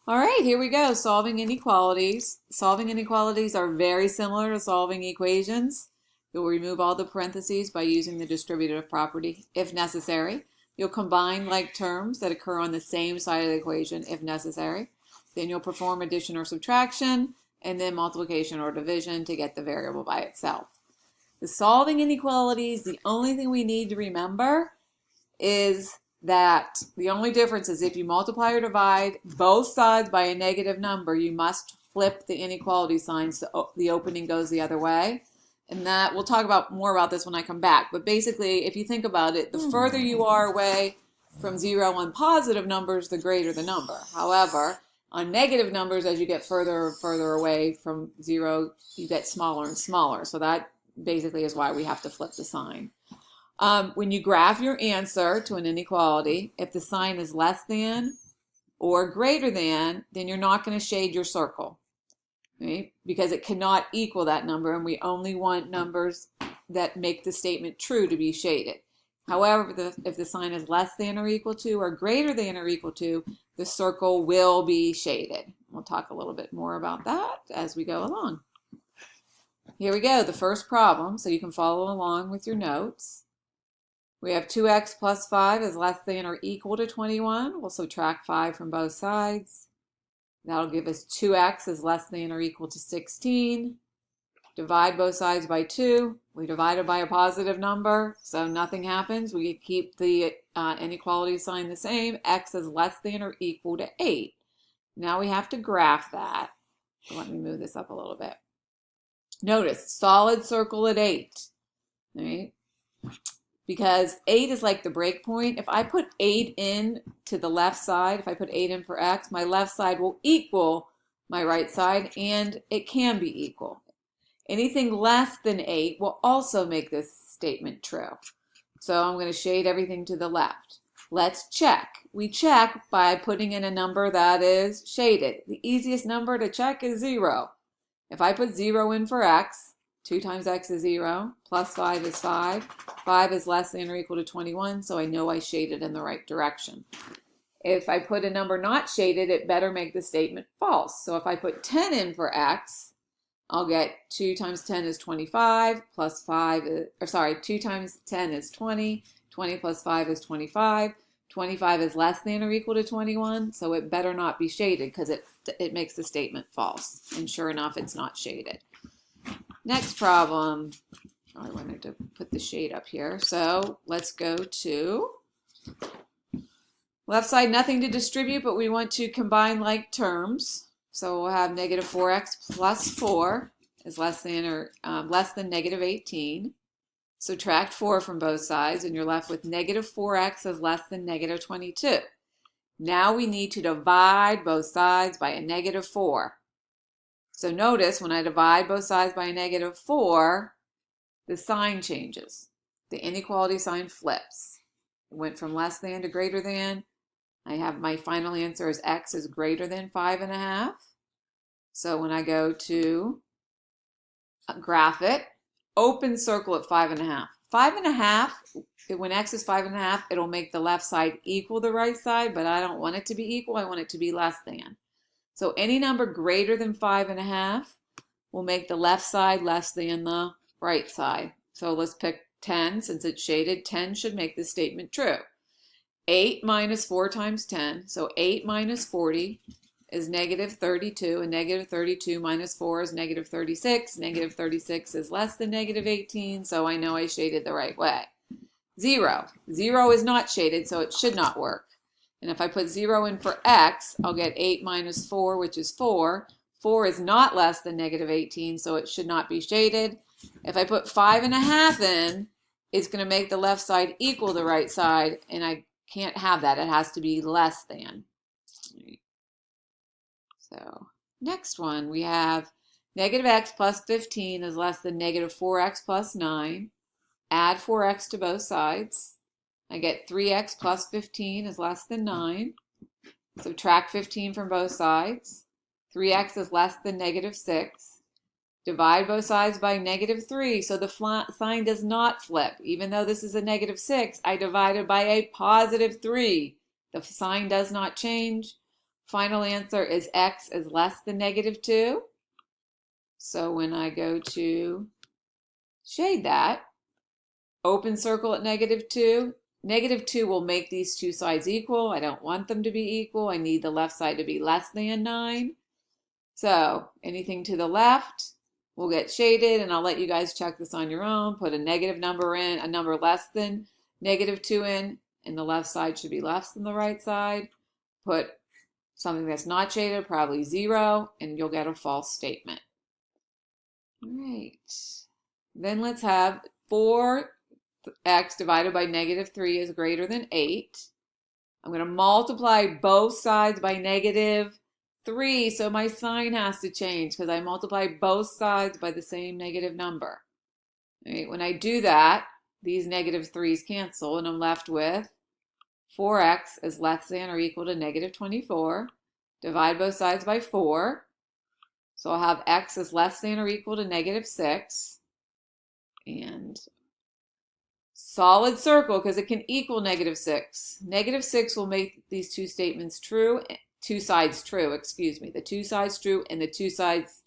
All right, here we go. Solving inequalities. Solving inequalities are very similar to solving equations. You'll remove all the parentheses by using the distributive property if necessary. You'll combine like terms that occur on the same side of the equation if necessary. Then you'll perform addition or subtraction, and then multiplication or division to get the variable by itself. The solving inequalities, the only thing we need to remember is that the only difference is if you multiply or divide both sides by a negative number, you must flip the inequality sign so the opening goes the other way. And that we'll talk about more about this when I come back. But basically, if you think about it, the further you are away from zero on positive numbers, the greater the number. However, on negative numbers, as you get further and further away from zero, you get smaller and smaller. So that basically is why we have to flip the sign. When you graph your answer to an inequality, if the sign is less than or greater than, then you're not going to shade your circle, right? Because it cannot equal that number, and we only want numbers that make the statement true to be shaded. However, if the sign is less than or equal to or greater than or equal to, the circle will be shaded. We'll talk a little bit more about that as we go along. Here we go, the first problem, so you can follow along with your notes. We have 2x plus 5 is less than or equal to 21. We'll subtract 5 from both sides. That'll give us 2x is less than or equal to 16. Divide both sides by 2. We divide it by a positive number, so nothing happens. We keep the inequality sign the same. X is less than or equal to 8. Now we have to graph that. So let me move this up a little bit. Notice, solid circle at 8. All right? Because 8 is like the break point. If I put 8 in to the left side, if I put 8 in for x, my left side will equal my right side, and it can be equal. Anything less than 8 will also make this statement true. So I'm going to shade everything to the left. Let's check. We check by putting in a number that is shaded. The easiest number to check is 0. If I put 0 in for x, 2 times x is 0, plus 5 is 5. 5 is less than or equal to 21, so I know I shaded in the right direction. If I put a number not shaded, it better make the statement false. So if I put 10 in for x, I'll get 2 times 10 is 25, plus 5 is, 2 times 10 is 20, 20 plus 5 is 25. 25 is less than or equal to 21, so it better not be shaded because it makes the statement false. And sure enough, it's not shaded. Next problem, I wanted to put the shade up here. So let's go to left side, nothing to distribute, but we want to combine like terms. So we'll have negative 4x plus 4 is less than negative 18. Subtract 4 from both sides, and you're left with negative 4x is less than negative 22. Now we need to divide both sides by a negative 4. So notice when I divide both sides by a negative 4, the sign changes. The inequality sign flips. It went from less than to greater than. I have my final answer is x is greater than 5.5. So when I go to graph it, open circle at 5.5. 5.5, when x is 5.5, it'll make the left side equal the right side, but I don't want it to be equal. I want it to be less than. So any number greater than 5.5 will make the left side less than the right side. So let's pick 10. Since it's shaded, 10 should make this statement true. 8 minus 4 times 10. So 8 minus 40 is negative 32, and negative 32 minus 4 is negative 36. Negative 36 is less than negative 18, so I know I shaded the right way. 0. 0 is not shaded, so it should not work. And if I put 0 in for x, I'll get 8 minus 4, which is 4. 4 is not less than negative 18, so it should not be shaded. If I put 5.5 in, it's going to make the left side equal the right side, and I can't have that. It has to be less than. So next one, we have negative x plus 15 is less than negative 4x plus 9. Add 4x to both sides. I get 3x plus 15 is less than 9. Subtract 15 from both sides. 3x is less than negative 6. Divide both sides by negative 3, so the sign does not flip. Even though this is a negative 6, I divided by a positive 3. The sign does not change. final answer is x is less than -2. So when I go to shade that, open circle at -2, -2 will make these two sides equal. I don't want them to be equal. I need the left side to be less than 9. So anything to the left will get shaded, and I'll let you guys check this on your own. Put a negative number in, a number less than -2 in, and the left side should be less than the right side. Put something that's not shaded, probably 0, and you'll get a false statement. All right. Then let's have 4x divided by -3 is greater than 8. I'm going to multiply both sides by -3, so my sign has to change because I multiply both sides by the same negative number. All right, when I do that, these -3's cancel, and I'm left with 4x is less than or equal to -24. Divide both sides by 4. So I'll have x is less than or equal to -6. And solid circle because it can equal -6. -6 will make these two statements true, two sides true, excuse me. The two sides true and the two sides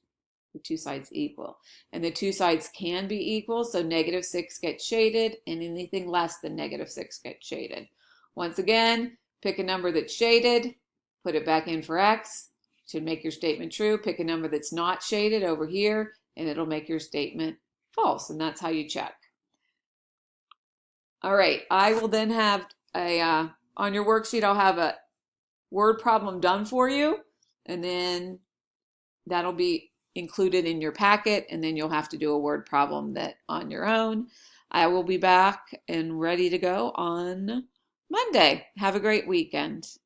equal. And the two sides can be equal, so -6 gets shaded and anything less than -6 gets shaded. Once again, pick a number that's shaded, put it back in for x, should make your statement true. Pick a number that's not shaded over here and it'll make your statement false, and that's how you check. All right, I will then have on your worksheet, I'll have a word problem done for you, and then that'll be included in your packet, and then you'll have to do a word problem that on your own. I will be back and ready to go on Monday. Have a great weekend.